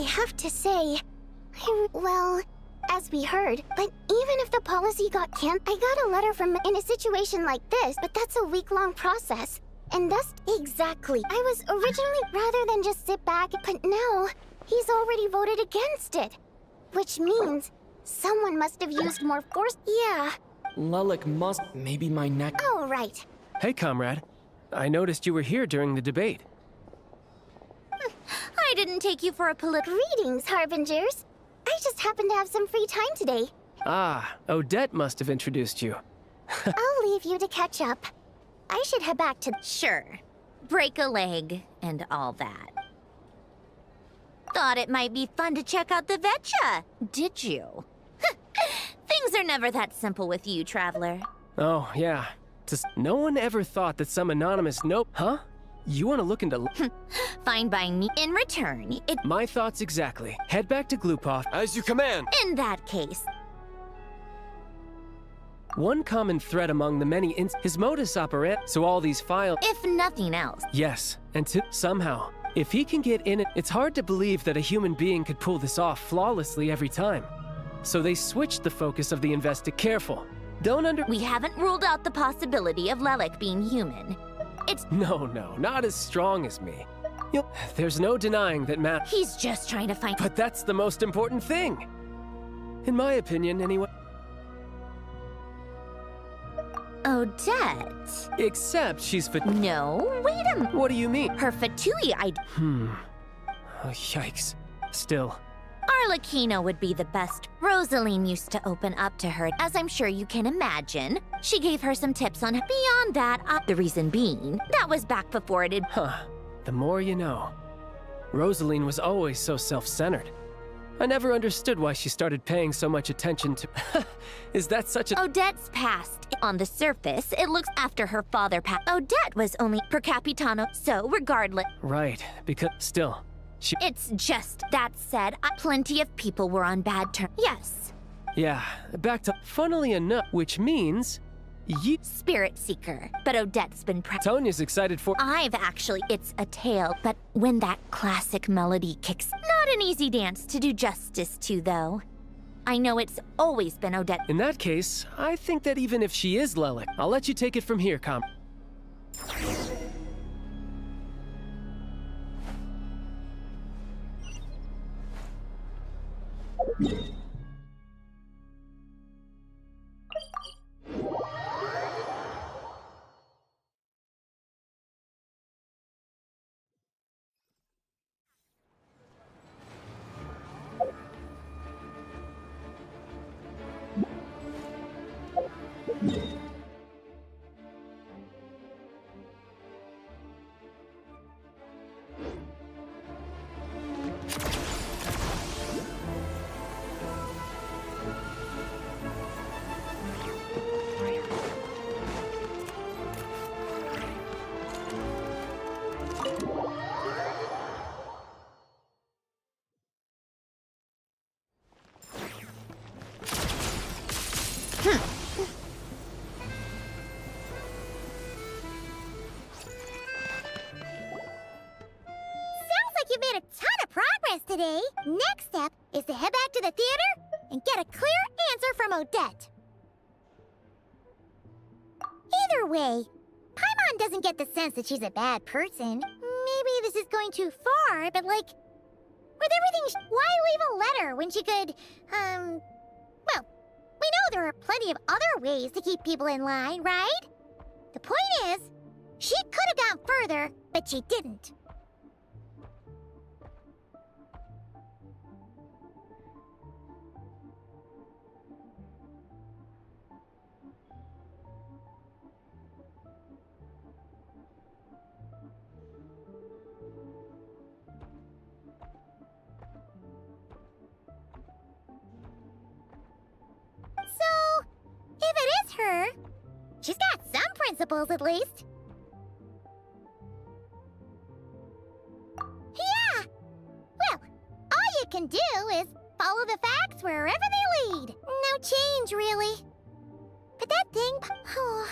I have to say, well, as we heard, but even if the policy got canned, I got a letter from in a situation like this, but that's a week-long process. And thus, exactly. I was originally rather than just sit back, but now he's already voted against it. Which means someone must have used more force. Yeah. Lelik must... Maybe my neck... Oh, right. Hey, comrade. I noticed you were here during the debate. I didn't take you for a Greetings, Harbingers. I just happened to have some free time today. Ah, Odette must have introduced you. I'll leave you to catch up. I should head back to... Sure. Break a leg and all that. Thought it might be fun to check out the Vetcha, did you? Things are never that simple with you, Traveler. Oh, yeah. Just no one ever thought that some anonymous nope... Huh? You want to look into... Fine by me. In return, it... My thoughts exactly. Head back to Glupov. As you command! In that case... One common thread among the many his modus operandi, so all these files... If nothing else. Yes, and somehow, if he can get in it, it's hard to believe that a human being could pull this off flawlessly every time. So they switched the focus of the Careful. Don't We haven't ruled out the possibility of Lelik being human. It's... No, not as strong as me. There's no denying that Matt... He's just trying to find... But that's the most important thing! In my opinion, anyway. Odette? Except she's No, wait a minute. What do you mean? Her Fatui Oh, yikes. Still. Arlecchino would be the best. Rosaline used to open up to her, as I'm sure you can imagine. She gave her some tips on... Beyond that, the reason being, that was back before it had... Huh. The more you know. Rosaline was always so self-centered. I never understood why she started paying so much attention to... Is that such a... Odette's past. On the surface, it looks after her father passed. Odette was only per capitano, so regardless... Right, because still, she... It's just, that said, plenty of people were on bad terms. Yes. Yeah, back to... Funnily enough, which means... Spirit Seeker, but Odette's been Tonya's excited for... I've actually... It's a tale, but when that classic melody kicks... Not an easy dance to do justice to, though. I know it's always been Odette. In that case, I think that even if she is Lelik, I'll let you take it from here, You made a ton of progress today. Next step is to head back to the theater and get a clear answer from Odette. Either way, Paimon doesn't get the sense that she's a bad person. Maybe this is going too far, but like, with everything, why leave a letter when she could, well, we know there are plenty of other ways to keep people in line, right? The point is, she could have gone further, but she didn't. So, if it is her, she's got some principles at least. Yeah! Well, all you can do is follow the facts wherever they lead. No change, really. But that thing... Oh,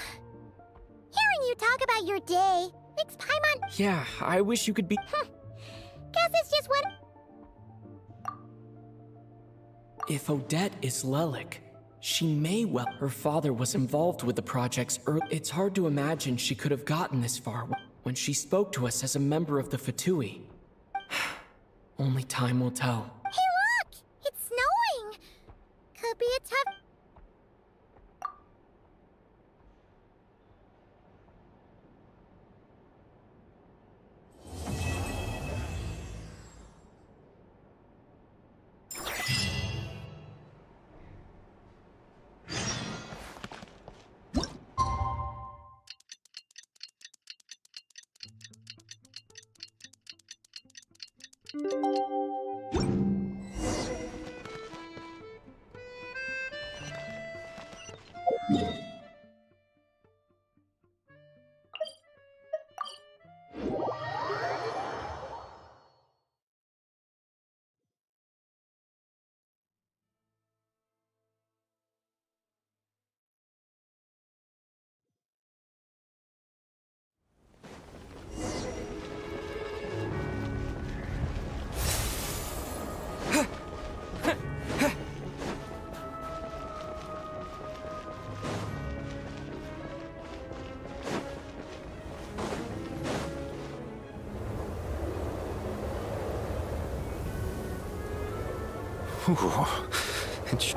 hearing you talk about your day makes Paimon... Yeah, I wish you could be... Guess it's just what... If Odette is Lelik, she may well. Her father was involved with the projects early. It's hard to imagine she could have gotten this far when she spoke to us as a member of the Fatui. Only time will tell. Hey, look! It's snowing! Could be a tough...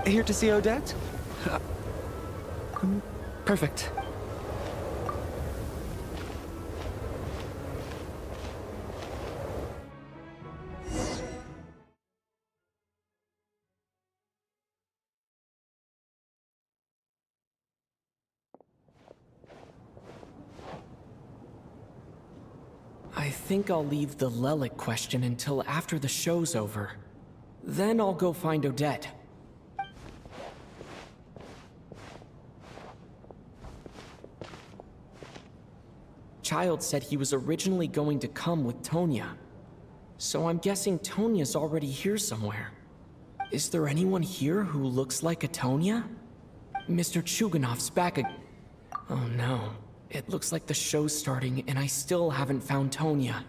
Here to see Odette? Perfect. I think I'll leave the Lelik question until after the show's over. Then I'll go find Odette. Child said he was originally going to come with Tonya. So I'm guessing Tonya's already here somewhere. Is there anyone here who looks like a Tonya? Mr. Chuganov's back again. Oh no. It looks like the show's starting and I still haven't found Tonya.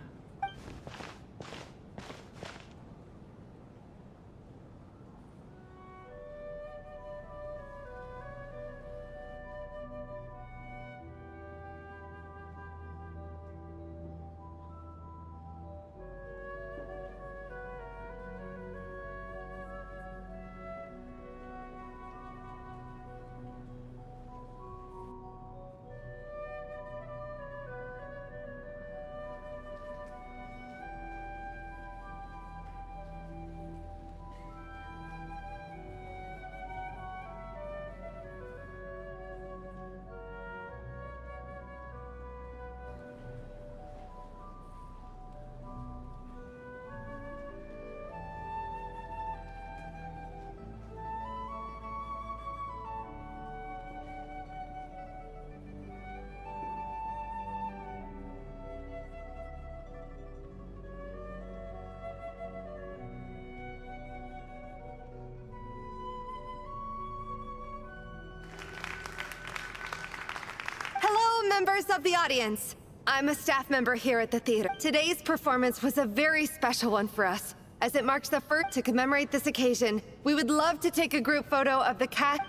Members of the audience, I'm a staff member here at the theater. Today's performance was a very special one for us. As it marks the first to commemorate this occasion, we would love to take a group photo of the cast.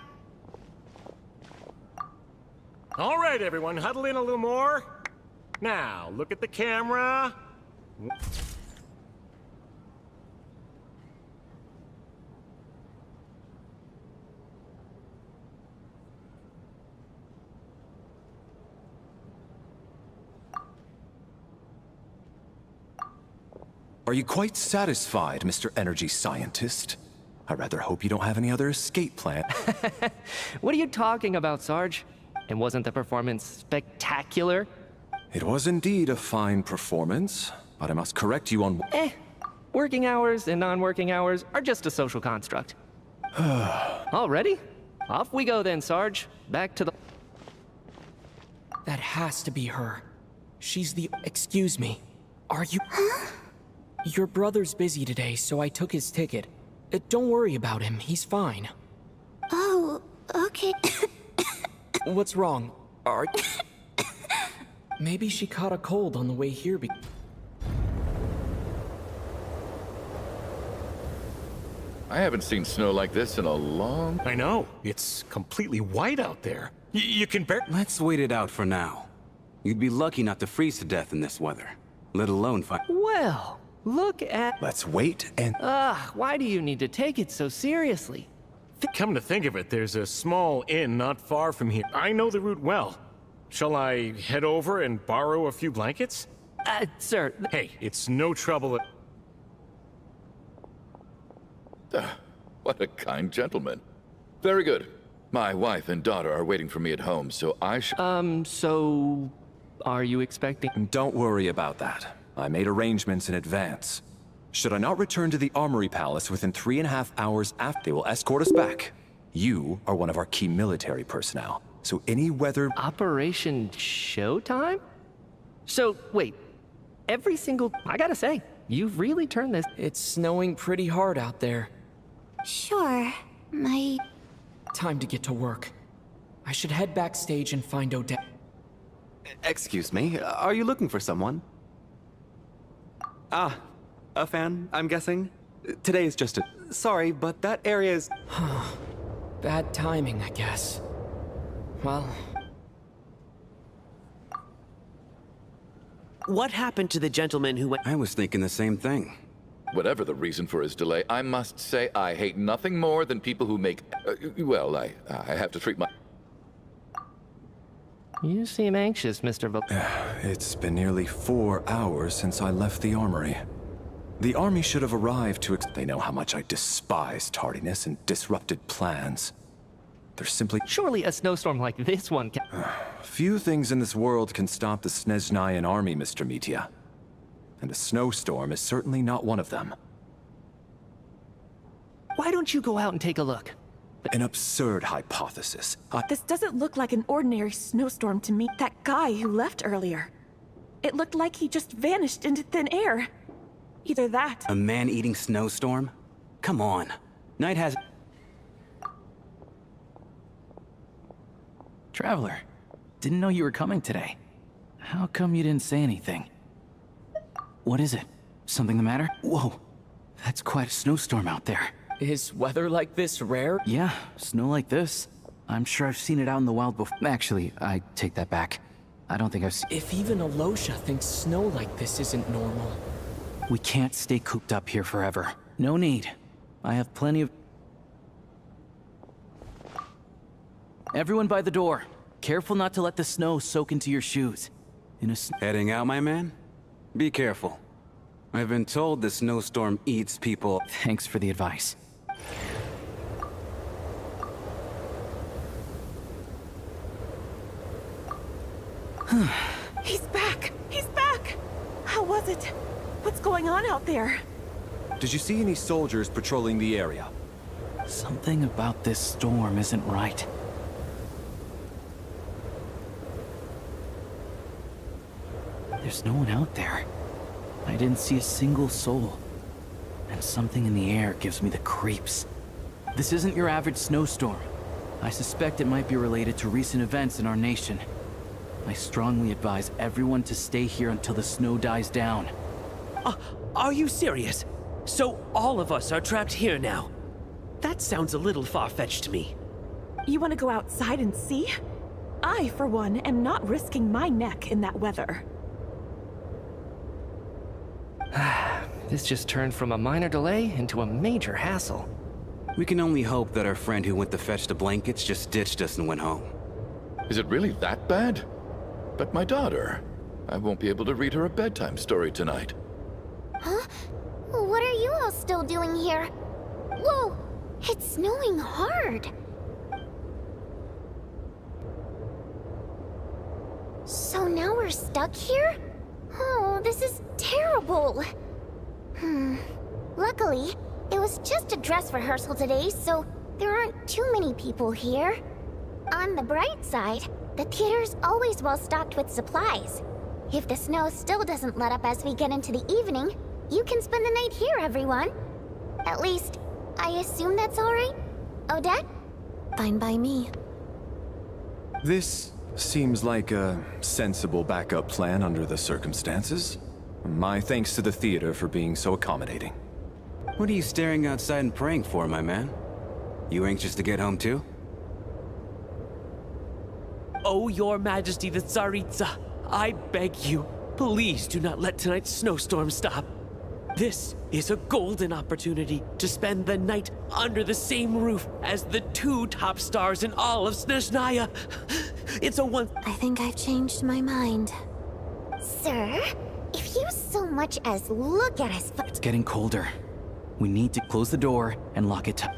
All right, everyone, huddle in a little more. Now, look at the camera. Are you quite satisfied, Mr. Energy Scientist? I rather hope you don't have any other escape plan. What are you talking about, Sarge? And wasn't the performance spectacular? It was indeed a fine performance, but I must correct you on... Working hours and non-working hours are just a social construct. Already? Off we go then, Sarge. Back to the... That has to be her. She's the... Excuse me. Are you... Huh? Your brother's busy today, so I took his ticket. Don't worry about him, he's fine. Oh, okay. What's wrong? Maybe she caught a cold on the way here I haven't seen snow like this in a long... I know. It's completely white out there. You can bear... Let's wait it out for now. You'd be lucky not to freeze to death in this weather, let alone find... Well, look at... Let's wait and... Why do you need to take it so seriously? Come to think of it, there's a small inn not far from here. I know the route well. Shall I head over and borrow a few blankets? Sir... Hey, it's no trouble at... What a kind gentleman. Very good. My wife and daughter are waiting for me at home, so I should... So... Are you expecting... Don't worry about that. I made arrangements in advance. Should I not return to the Armory Palace within 3.5 hours after, they will escort us back. You are one of our key military personnel, so any weather... Operation Showtime? So, wait. Every single... I gotta say, you've really turned this... It's snowing pretty hard out there. Sure. Time to get to work. I should head backstage and find Odette. Excuse me, are you looking for someone? Ah, a fan, I'm guessing? Today is just a... Sorry, but that area is... Bad timing, I guess. Well... What happened to the gentleman who went... I was thinking the same thing. Whatever the reason for his delay, I must say I hate nothing more than people who make... well, I have to treat my... You seem anxious, Mr. It's been nearly 4 hours since I left the armory. The army should have arrived to... They know how much I despise tardiness and disrupted plans. They're simply... Surely a snowstorm like this one can... Few things in this world can stop the Snezhnayan army, Mr. Mitya. And a snowstorm is certainly not one of them. Why don't you go out and take a look? An absurd hypothesis. This doesn't look like an ordinary snowstorm to me. That guy who left earlier. It looked like he just vanished into thin air. Either that... A man-eating snowstorm? Come on. Night has... Traveler, didn't know you were coming today. How come you didn't say anything? What is it? Something the matter? Whoa, that's quite a snowstorm out there. Is weather like this rare? Yeah, snow like this. I'm sure I've seen it out in the wild before. Actually, I take that back. I don't think I've seen... If even Alosha thinks snow like this isn't normal. We can't stay cooped up here forever. No need. I have plenty of... Everyone by the door. Careful not to let the snow soak into your shoes. Heading out, my man? Be careful. I've been told the snowstorm eats people. Thanks for the advice. He's back! He's back! How was it? What's going on out there? Did you see any soldiers patrolling the area? Something about this storm isn't right. There's no one out there. I didn't see a single soul. And something in the air gives me the creeps. This isn't your average snowstorm. I suspect it might be related to recent events in our nation. I strongly advise everyone to stay here until the snow dies down. Are you serious? So all of us are trapped here now? That sounds a little far-fetched to me. You want to go outside and see? I, for one, am not risking my neck in that weather. This just turned from a minor delay into a major hassle. We can only hope that our friend who went to fetch the blankets just ditched us and went home. Is it really that bad? But my daughter... I won't be able to read her a bedtime story tonight. Huh? What are you all still doing here? Whoa! It's snowing hard! So now we're stuck here? Oh, this is terrible! Luckily, it was just a dress rehearsal today, so there aren't too many people here. On the bright side, the theater's always well stocked with supplies. If the snow still doesn't let up as we get into the evening, you can spend the night here, everyone. At least, I assume that's alright? Odette? Fine by me. This seems like a sensible backup plan under the circumstances. My thanks to the theater for being so accommodating. What are you staring outside and praying for, my man? You anxious to get home too? Oh, Your Majesty the Tsaritsa, I beg you, please do not let tonight's snowstorm stop. This is a golden opportunity to spend the night under the same roof as the 2 top stars in all of Snezhnaya. It's a one... I think I've changed my mind. Sir, if you so much as look at us... It's getting colder. We need to close the door and lock it tight.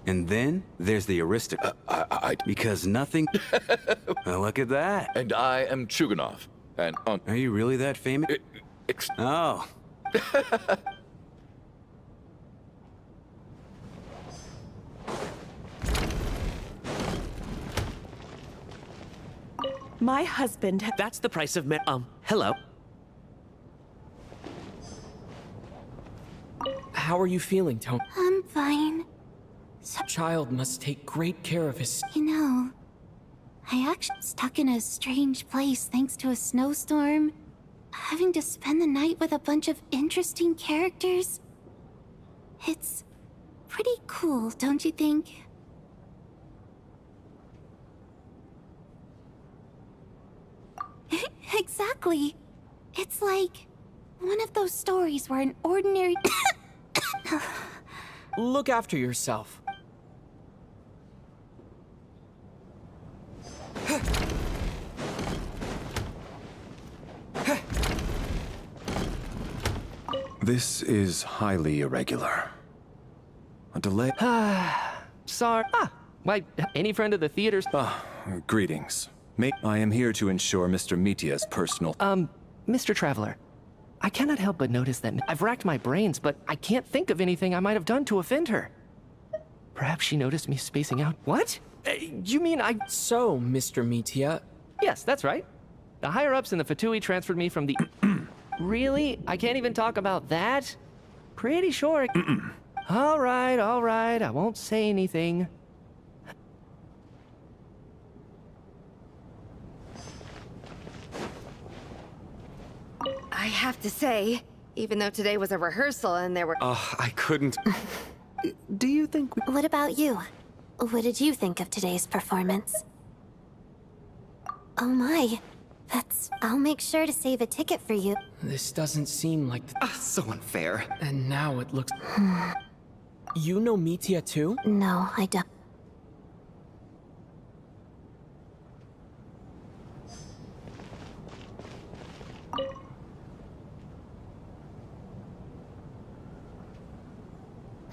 And then there's the aristocrat. Because nothing... Well, look at that. And I am Chuganov. And Are you really that famous? Oh. My husband... That's the price of hello? How are you feeling, Tony? I'm fine. Child must take great care of his... You know, I actually stuck in a strange place thanks to a snowstorm. Having to spend the night with a bunch of interesting characters. It's pretty cool, don't you think? Exactly. It's like one of those stories where an ordinary... Look after yourself. This is highly irregular. A delay... Sorry. Why, any friend of the theater's... Greetings. I am here to ensure Mr. Mitia's personal... Mr. Traveler, I cannot help but notice that I've racked my brains, but I can't think of anything I might have done to offend her. Perhaps she noticed me spacing out. What? You mean I... So, Mr. Mitia... Yes, that's right. The higher-ups in the Fatui transferred me from the... Really? I can't even talk about that? Pretty sure... All right, I won't say anything. I have to say, even though today was a rehearsal and there were... I couldn't... Do you think... What about you? What did you think of today's performance? Oh my. I'll make sure to save a ticket for you. This doesn't seem like... so unfair. And now it looks... You know Mitia too? No, I don't.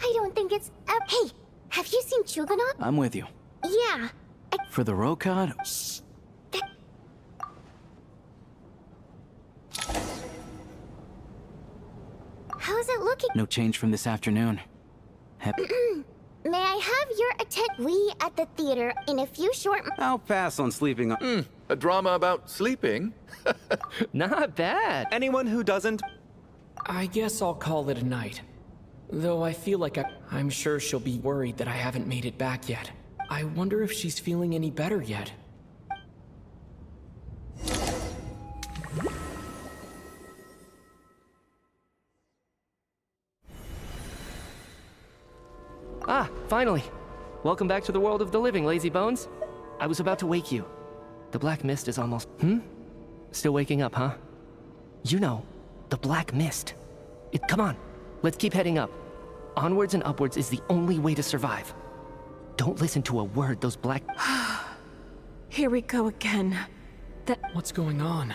I don't think it's... Hey, have you seen Chuganov? I'm with you. Yeah. For the Rokad? Shh. How's it looking? No change from this afternoon. May I have your attention? We at the theater in a few short... I'll pass on sleeping on... a drama about sleeping? Not bad. Anyone who doesn't... I guess I'll call it a night. Though I feel like I'm sure she'll be worried that I haven't made it back yet. I wonder if she's feeling any better yet. Finally. Welcome back to the world of the living, lazy bones. I was about to wake you. The black mist is almost... Still waking up, huh? You know, the black mist. Come on, let's keep heading up. Onwards and upwards is the only way to survive. Don't listen to a word those black... Here we go again. What's going on?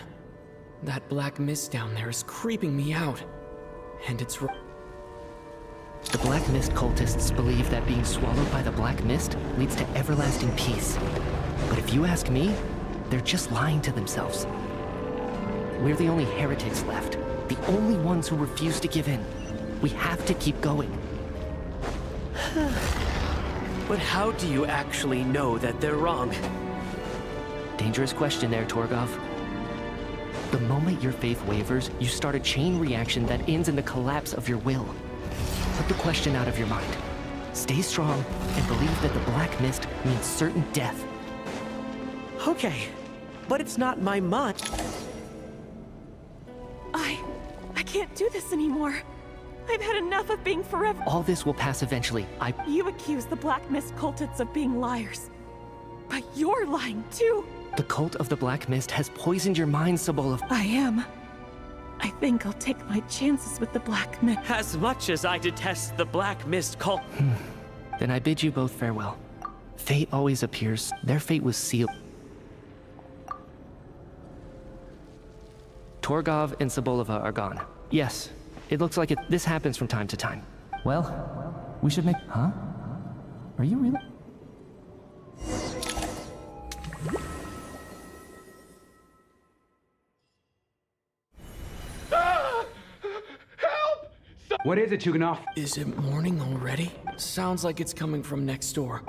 That black mist down there is creeping me out. And it's... The Black Mist cultists believe that being swallowed by the Black Mist leads to everlasting peace. But if you ask me, they're just lying to themselves. We're the only heretics left. The only ones who refuse to give in. We have to keep going. But how do you actually know that they're wrong? Dangerous question there, Torgov. The moment your faith wavers, you start a chain reaction that ends in the collapse of your will. Put the question out of your mind. Stay strong and believe that the Black Mist means certain death. Okay, but it's not my mind. I can't do this anymore. I've had enough of being forever. All this will pass eventually. You accuse the Black Mist cultists of being liars. But you're lying too. The cult of the Black Mist has poisoned your mind, Sobolov. I am. I think I'll take my chances with the Black Mist. As much as I detest the Black Mist cult... Then I bid you both farewell. Fate always appears. Their fate was sealed. Torgov and Sobolova are gone. Yes, it looks like it. This happens from time to time. Well, we should make... Huh? Are you really... What is it, Chuganov? Is it morning already? Sounds like it's coming from next door.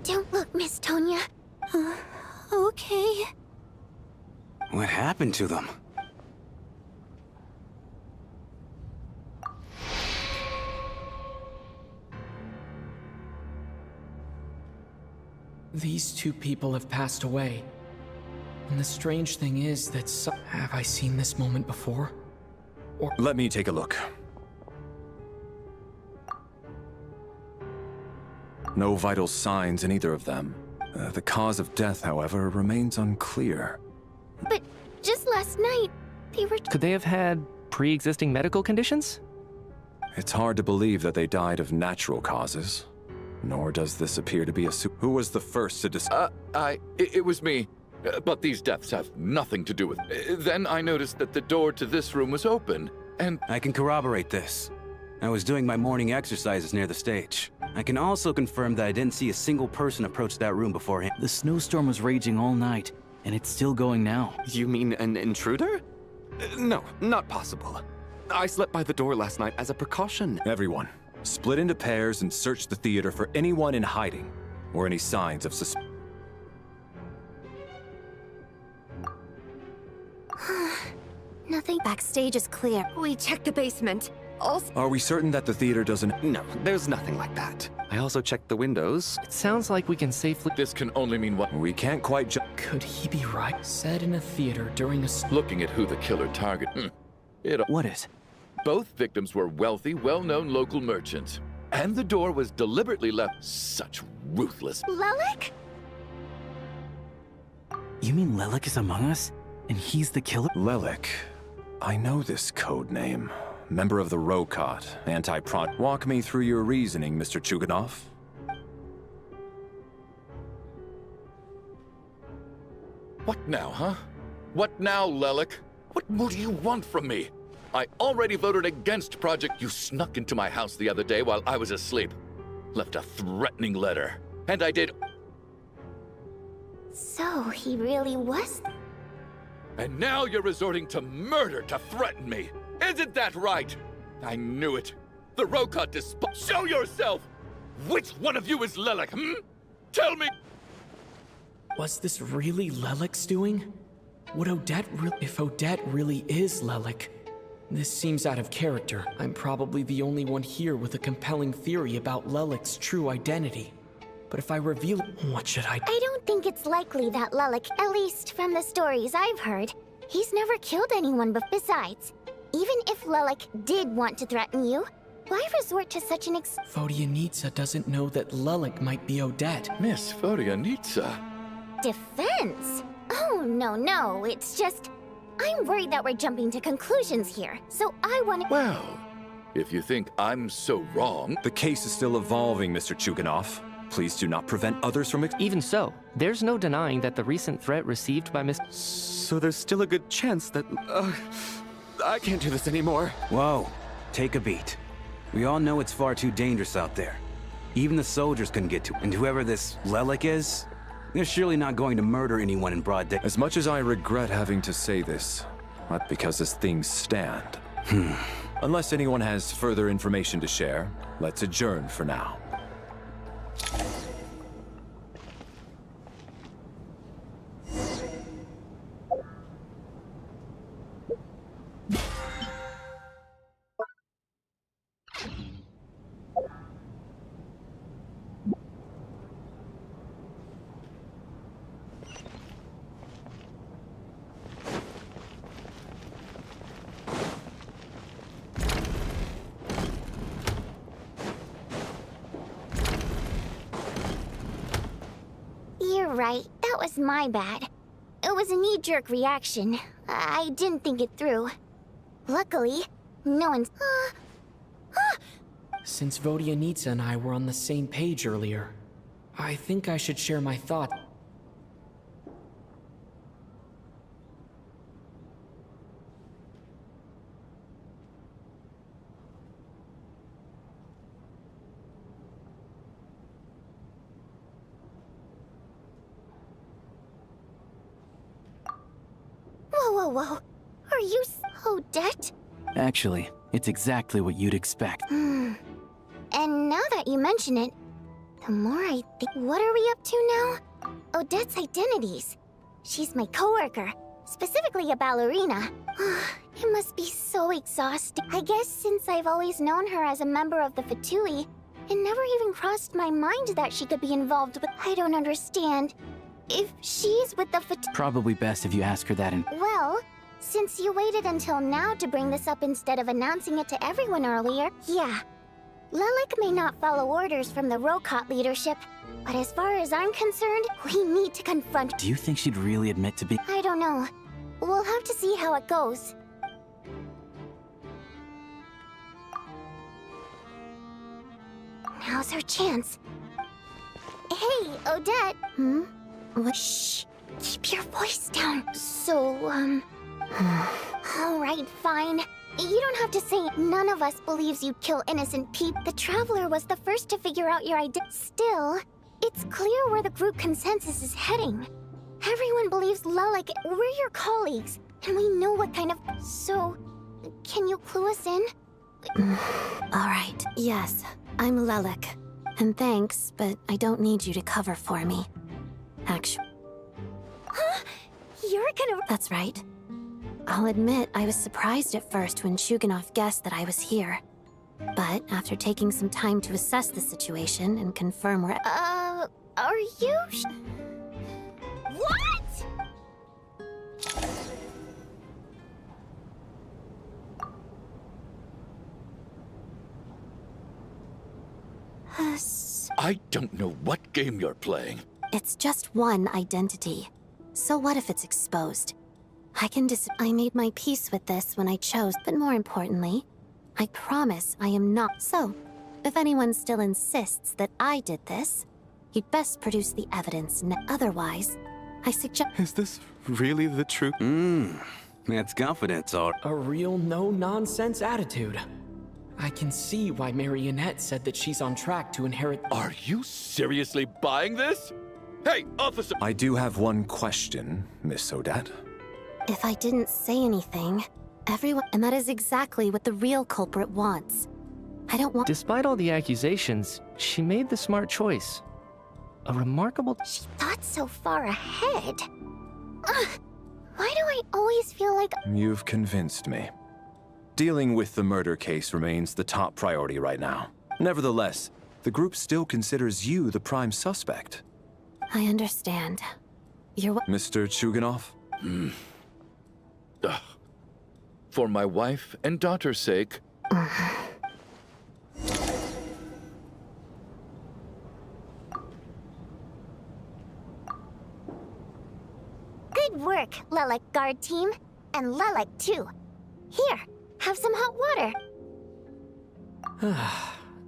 Don't look, Miss Tonya. Okay. What happened to them? These two people have passed away. And the strange thing is that have I seen this moment before? Or... Let me take a look. No vital signs in either of them. The cause of death, however, remains unclear. But just last night, they were... Could they have had pre-existing medical conditions? It's hard to believe that they died of natural causes. Nor does this appear to be a Who was the first to It was me. But these deaths have nothing to do with... Then I noticed that the door to this room was open, and... I can corroborate this. I was doing my morning exercises near the stage. I can also confirm that I didn't see a single person approach that room beforehand. The snowstorm was raging all night, and it's still going now. You mean an intruder? No, not possible. I slept by the door last night as a precaution. Everyone, split into pairs and search the theater for anyone in hiding, or any signs of suspicion. Nothing. Backstage is clear. We checked the basement. Also... Are we certain that the theater doesn't... No, there's nothing like that. I also checked the windows. It sounds like we can safely... This can only mean what... We can't quite Could he be right? Said in a theater during a... Looking at who the killer targeted... What is? Both victims were wealthy, well-known local merchants. And the door was deliberately left. Such ruthless... Lelik? You mean Lelik is among us? And he's the killer? Lelik. I know this code name. Member of the Rokot, anti-prod. Walk me through your reasoning, Mr. Chuganov. What now, huh? What now, Lelik? What more do you want from me? I already voted against Project. You snuck into my house the other day while I was asleep. Left a threatening letter. And I did... So, he really was... And now you're resorting to murder to threaten me. Isn't that right? I knew it. The Rokot Show yourself! Which one of you is Lelik, Tell me! Was this really Lelik's doing? Would Odette if Odette really is Lelik? This seems out of character. I'm probably the only one here with a compelling theory about Lelik's true identity. But if I reveal it, what should I... I don't think it's likely that Lelik, at least from the stories I've heard, he's never killed anyone. But besides, even if Lelik did want to threaten you, why resort to such an Vodyanitsa doesn't know that Lelik might be Odette. Miss Vodyanitsa? defense? Oh, no, it's just... I'm worried that we're jumping to conclusions here, so I want to... Well, if you think I'm so wrong... The case is still evolving, Mr. Chuganov. Please do not prevent others from... Even so, there's no denying that the recent threat received by Miss... So there's still a good chance that... I can't do this anymore. Whoa, take a beat. We all know it's far too dangerous out there. Even the soldiers couldn't get to it. And whoever this Lelik is, they're surely not going to murder anyone in broad day. As much as I regret having to say this, not because as things stand. Unless anyone has further information to share, let's adjourn for now. You're right, that was my bad. It was a knee-jerk reaction. I didn't think it through. Luckily, no one's... Since Vodyanitsa and I were on the same page earlier, I think I should share my thought. Whoa. Are you Odette? Actually, it's exactly what you'd expect. And now that you mention it, the more I think... What are we up to now? Odette's identities. She's my coworker, specifically a ballerina. It must be so exhausting. I guess since I've always known her as a member of the Fatui, it never even crossed my mind that she could be involved with... I don't understand. If she's with the Probably best if you ask her that in... Well, since you waited until now to bring this up instead of announcing it to everyone earlier, yeah. Lelik may not follow orders from the Rokot leadership, but as far as I'm concerned, we need to confront... Do you think she'd really admit to be... I don't know. We'll have to see how it goes. Now's her chance. Hey, Odette. What? Shh. Keep your voice down. So, Alright, fine. You don't have to say none of us believes you kill innocent people. The Traveler was the first to figure out your identity. Still, it's clear where the group consensus is heading. Everyone believes Lelik. We're your colleagues, and we know what kind of... So, can you clue us in? Alright, yes. I'm Lelik. And thanks, but I don't need you to cover for me. Actually... Huh? You're gonna... That's right. I'll admit I was surprised at first when Chuganov guessed that I was here. But after taking some time to assess the situation and confirm where... are you... What?! I don't know what game you're playing. It's just one identity. So what if it's exposed? I made my peace with this when I chose, but more importantly, I promise I am not. So, if anyone still insists that I did this, you'd best produce the evidence. Otherwise, I suggest... Is this really the truth? That's confidence, or... A real no-nonsense attitude. I can see why Marionette said that she's on track to inherit... Are you seriously buying this? Hey, officer! I do have one question, Miss Odette. If I didn't say anything, everyone... And that is exactly what the real culprit wants. I don't want... Despite all the accusations, she made the smart choice. A remarkable... She thought so far ahead. Why do I always feel like... You've convinced me. Dealing with the murder case remains the top priority right now. Nevertheless, the group still considers you the prime suspect. I understand. You're what... Mr. Chuganov? For my wife and daughter's sake... Good work, Lilac Guard Team. And Lilac, too. Here, have some hot water.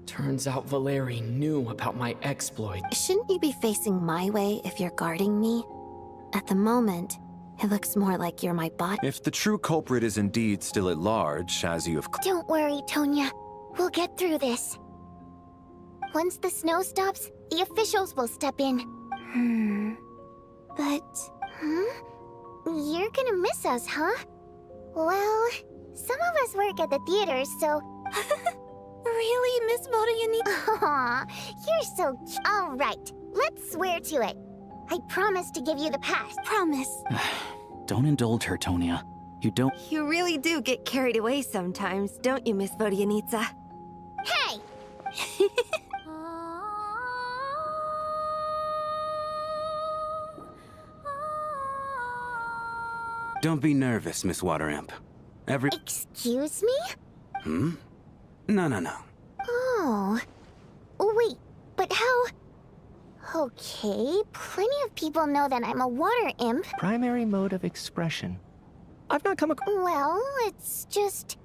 Turns out Valeri knew about my exploit. Shouldn't you be facing my way if you're guarding me? At the moment, it looks more like you're my bot. If the true culprit is indeed still at large, as you have... Don't worry, Tonya. We'll get through this. Once the snow stops, the officials will step in. But... You're gonna miss us, huh? Well, some of us work at the theaters, so... Really, Miss Vodyanitsya? Aw, you're so cute. All right, let's swear to it. I promise to give you the pass. Promise. Don't indulge her, Tonya. You don't... You really do get carried away sometimes, don't you, Miss Vodyanitsya? Hey! Don't be nervous, Miss Water Imp. Excuse me? No. Oh. Wait, but how... Okay, plenty of people know that I'm a water imp. Primary mode of expression. I've not come across... Well, it's just...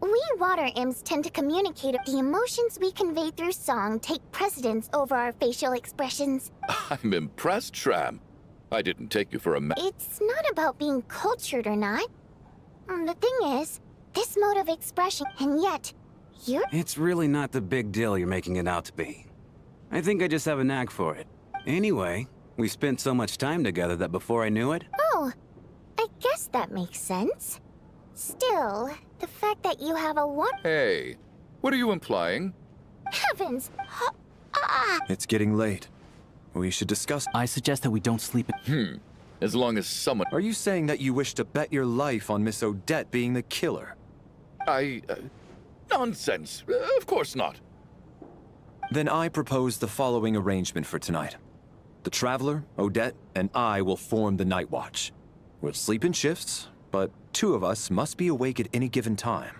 We water imps tend to communicate. The emotions we convey through song take precedence over our facial expressions. I'm impressed, Shram. I didn't take you for a It's not about being cultured or not. The thing is, this mode of expression, and yet, you're... It's really not the big deal you're making it out to be. I think I just have a knack for it. Anyway, we spent so much time together that before I knew it... Oh, I guess that makes sense. Still, the fact that you have a what? Hey, what are you implying? Heavens! It's getting late. We should discuss... I suggest that we don't sleep... As long as someone... Are you saying that you wish to bet your life on Miss Odette being the killer? Nonsense. Of course not. Then I propose the following arrangement for tonight. The Traveler, Odette, and I will form the Night Watch. We'll sleep in shifts, but 2 of us must be awake at any given time.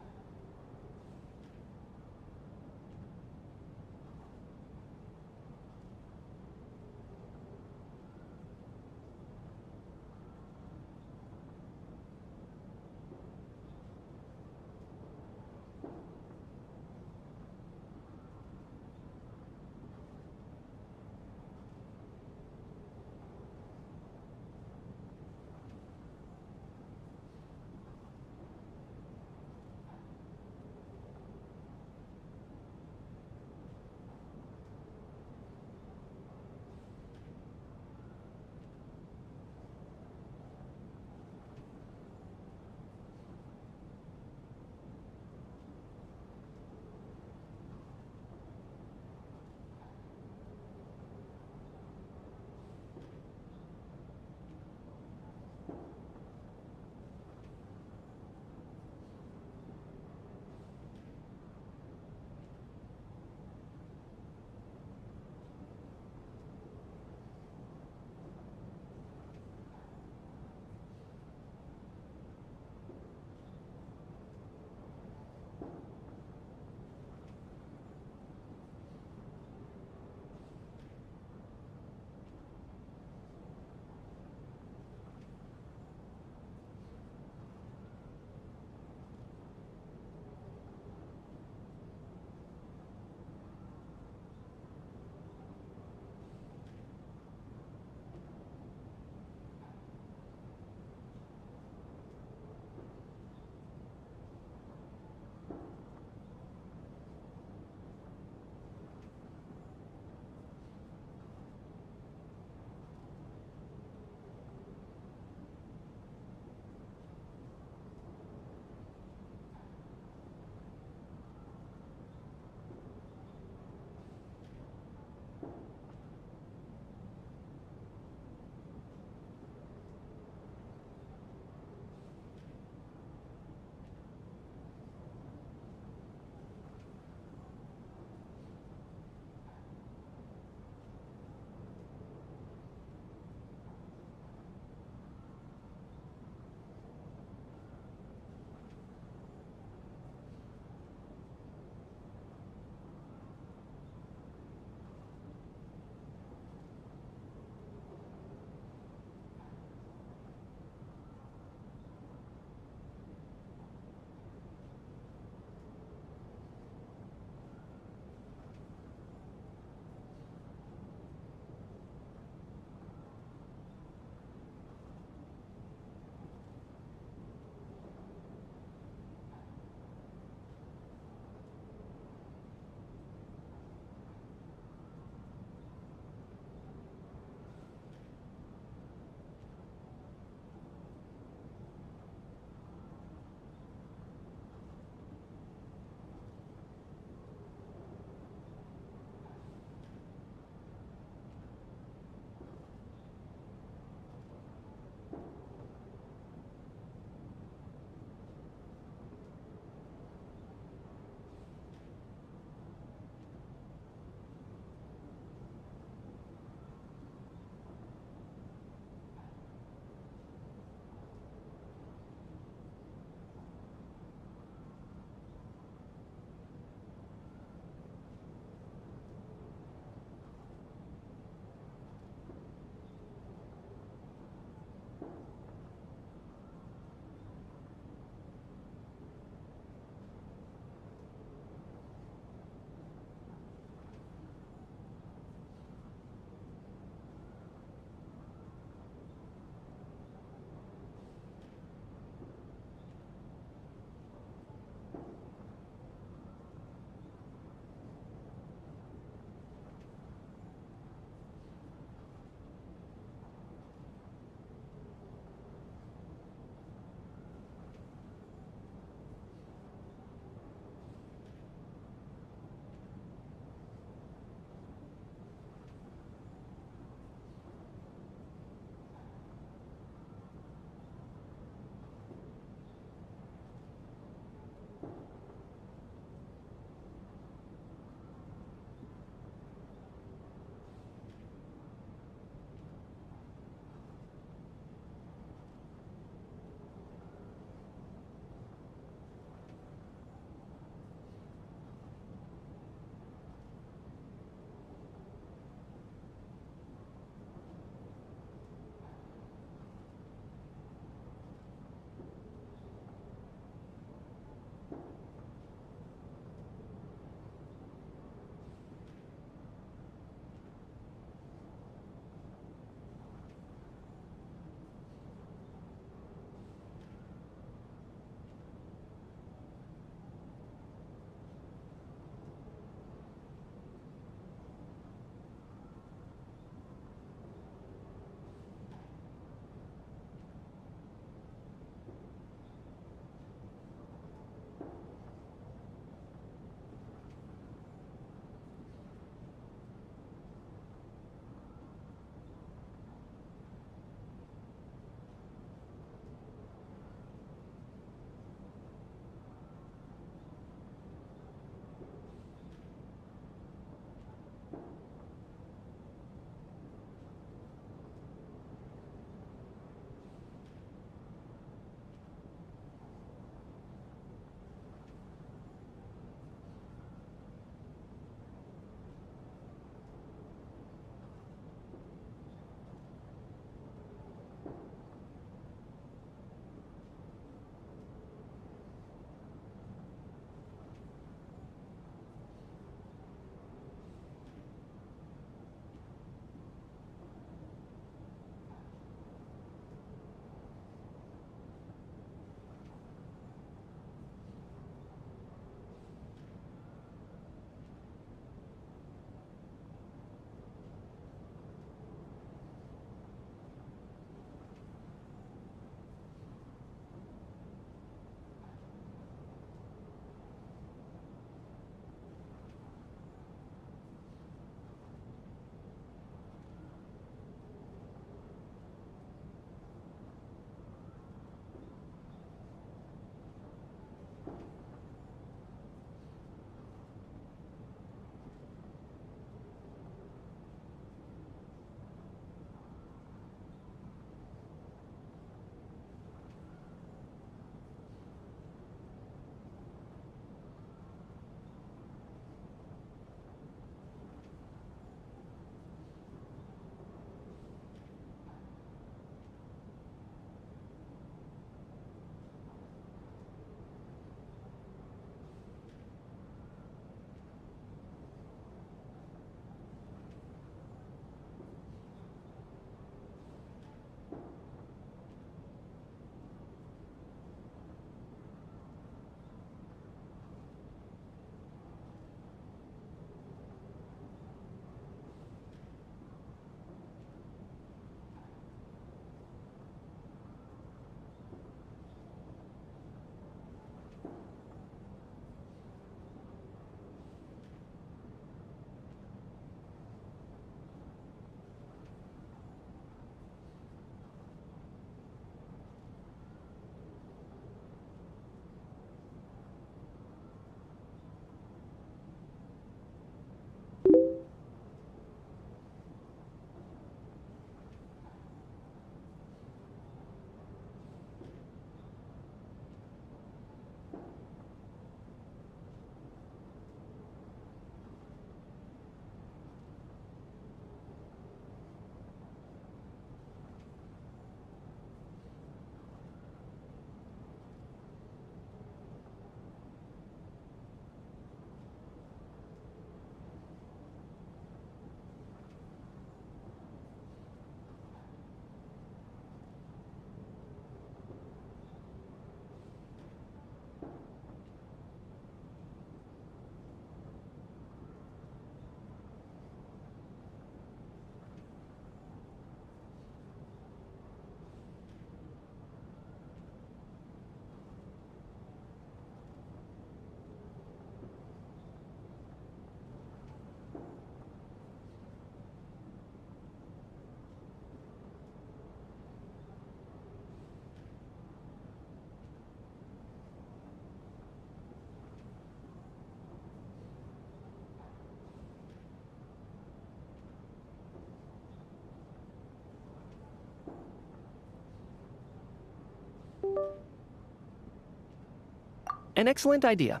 An excellent idea.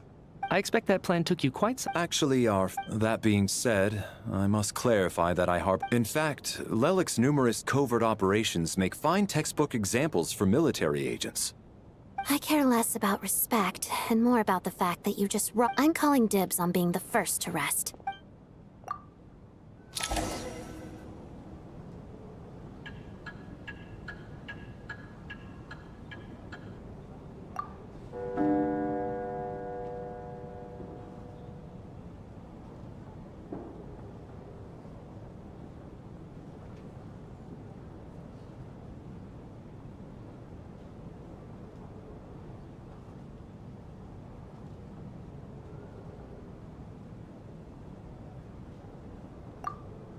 I expect that plan took you quite some... Actually, that being said, I must clarify that I harp... In fact, Lelik's numerous covert operations make fine textbook examples for military agents. I care less about respect and more about the fact that you just I'm calling dibs on being the first to rest.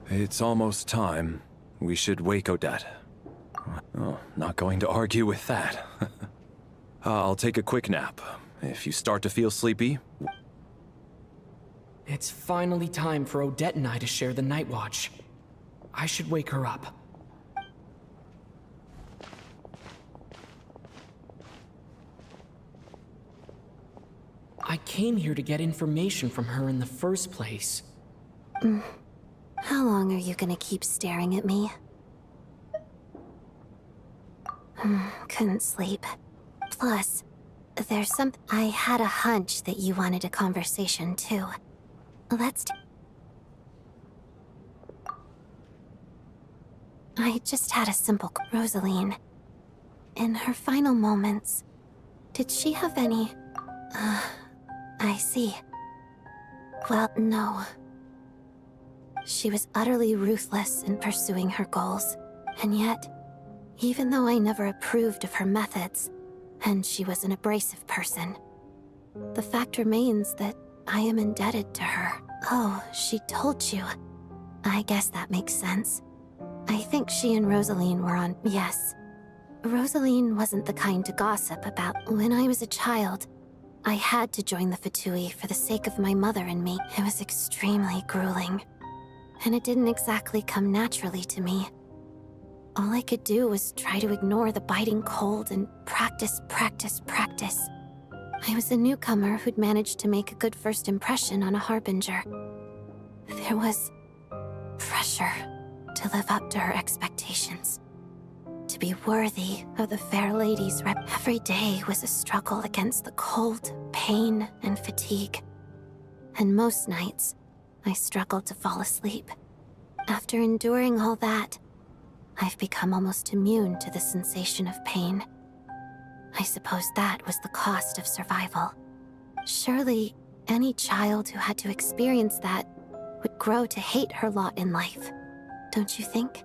It's almost time. We should wake Odette. Oh, not going to argue with that. I'll take a quick nap. If you start to feel sleepy... It's finally time for Odette and I to share the night watch. I should wake her up. I came here to get information from her in the first place. How long are you gonna keep staring at me? Couldn't sleep. Plus, there's some... I had a hunch that you wanted a conversation, too. Let's... I just had a simple... Rosaline. In her final moments, did she have any... I see. Well, no. She was utterly ruthless in pursuing her goals, and yet, even though I never approved of her methods, and she was an abrasive person, the fact remains that I am indebted to her. Oh, she told you. I guess that makes sense. I think she and Rosaline were on... Yes. Rosaline wasn't the kind to gossip about. When I was a child, I had to join the Fatui for the sake of my mother and me. It was extremely grueling. And it didn't exactly come naturally to me. All I could do was try to ignore the biting cold and practice, practice, practice. I was a newcomer who'd managed to make a good first impression on a harbinger. There was pressure to live up to her expectations. To be worthy of the fair lady's rep. Every day was a struggle against the cold, pain, and fatigue. And most nights, I struggled to fall asleep. After enduring all that, I've become almost immune to the sensation of pain. I suppose that was the cost of survival. Surely, any child who had to experience that would grow to hate her lot in life, don't you think?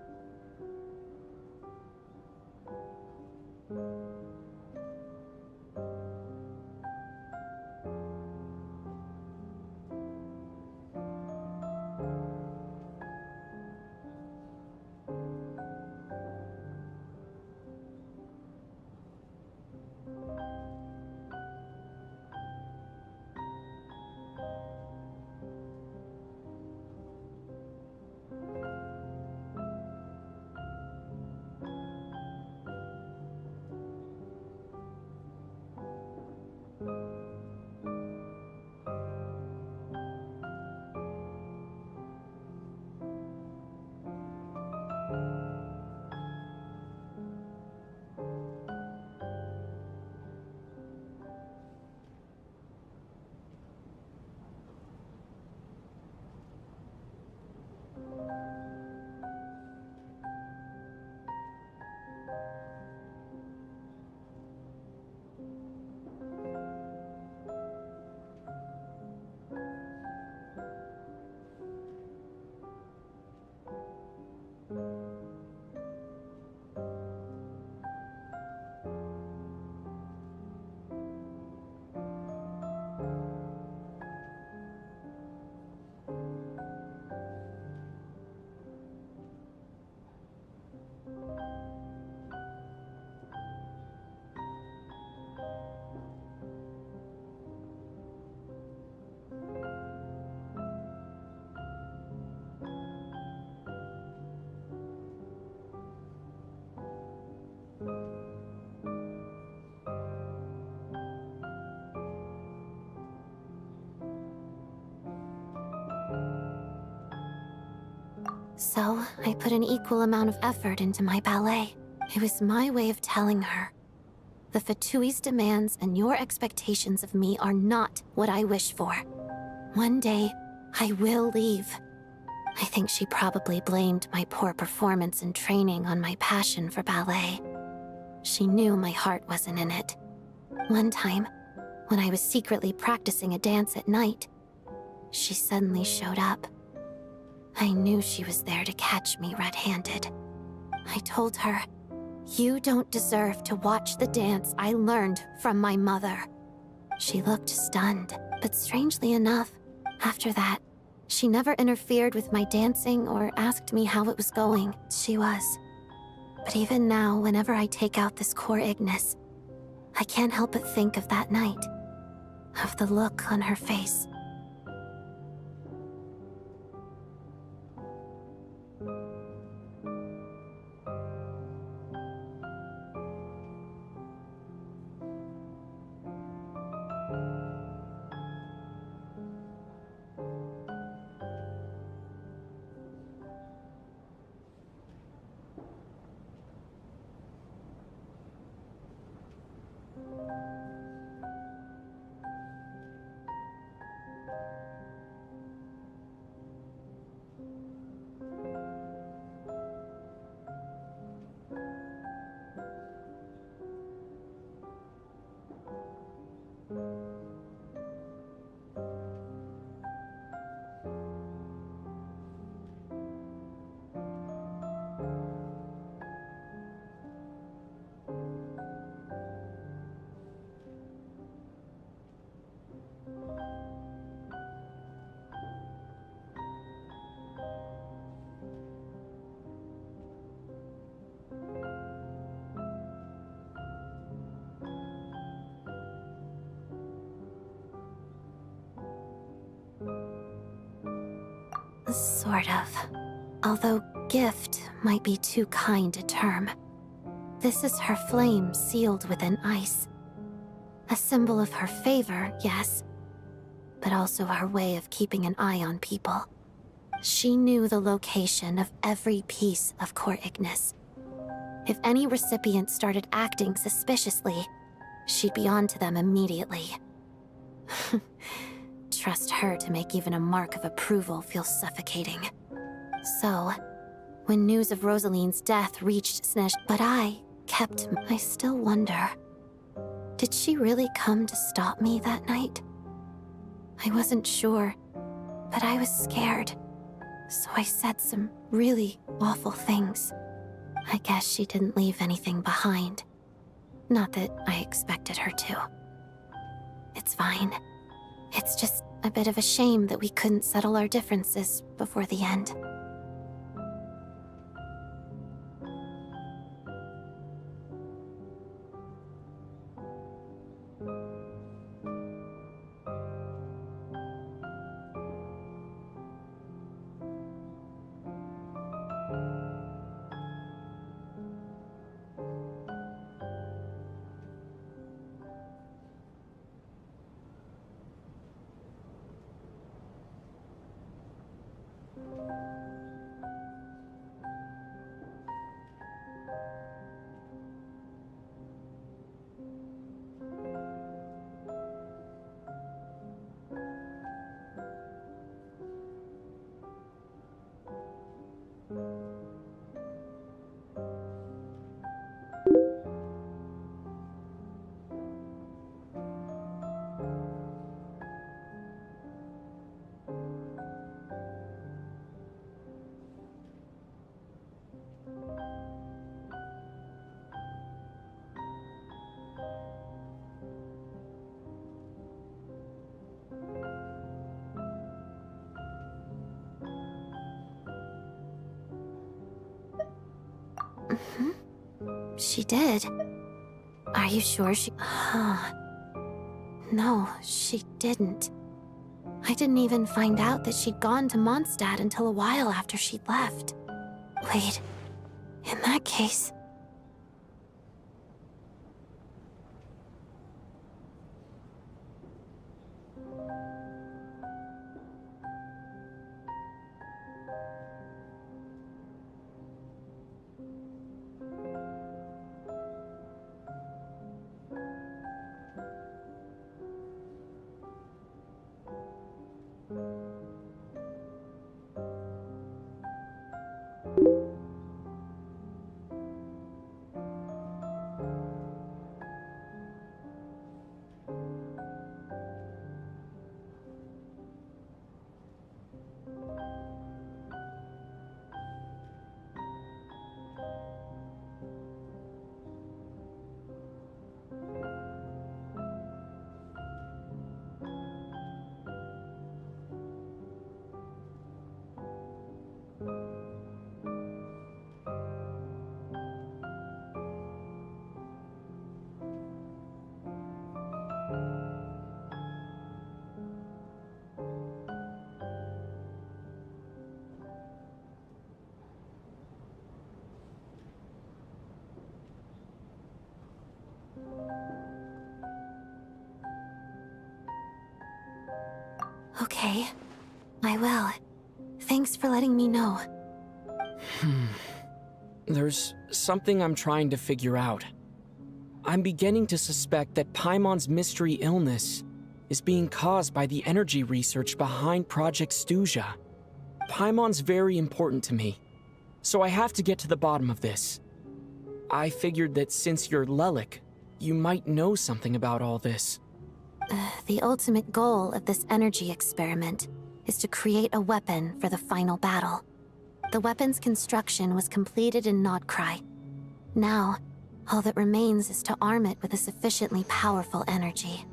So, I put an equal amount of effort into my ballet. It was my way of telling her, the Fatui's demands and your expectations of me are not what I wish for. One day, I will leave. I think she probably blamed my poor performance in training on my passion for ballet. She knew my heart wasn't in it. One time, when I was secretly practicing a dance at night, she suddenly showed up. I knew she was there to catch me red-handed. I told her, "You don't deserve to watch the dance I learned from my mother." She looked stunned, but strangely enough, after that, she never interfered with my dancing or asked me how it was going. She was. But even now, whenever I take out this core Ignis, I can't help but think of that night, of the look on her face. Sort of. Although gift might be too kind a term. This is her flame sealed within ice. A symbol of her favor, yes, but also her way of keeping an eye on people. She knew the location of every piece of Core Ignis. If any recipient started acting suspiciously, she'd be on to them immediately. Trust her to make even a mark of approval feel suffocating. So, when news of Rosaline's death reached but I still wonder, did she really come to stop me that night? I wasn't sure, but I was scared, so I said some really awful things. I guess she didn't leave anything behind. Not that I expected her to. It's fine. It's just a bit of a shame that we couldn't settle our differences before the end. She did. Are you sure she... No, she didn't. I didn't even find out that she'd gone to Mondstadt until a while after she'd left. Wait, in that case... Okay. I will. Thanks for letting me know. There's something I'm trying to figure out. I'm beginning to suspect that Paimon's mystery illness is being caused by the energy research behind Project Stuja. Paimon's very important to me, so I have to get to the bottom of this. I figured that since you're Lelik, you might know something about all this. The ultimate goal of this energy experiment is to create a weapon for the final battle. The weapon's construction was completed in Nodcry. Now, all that remains is to arm it with a sufficiently powerful energy.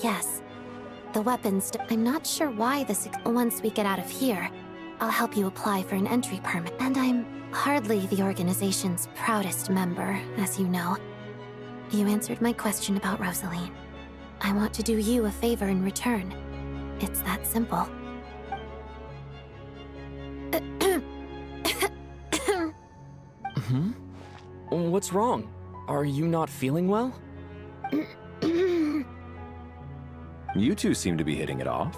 Yes. The weapons. I'm not sure why this. Once we get out of here, I'll help you apply for an entry permit. And I'm hardly the organization's proudest member, as you know. You answered my question about Rosaline. I want to do you a favor in return. It's that simple. What's wrong? Are you not feeling well? You two seem to be hitting it off.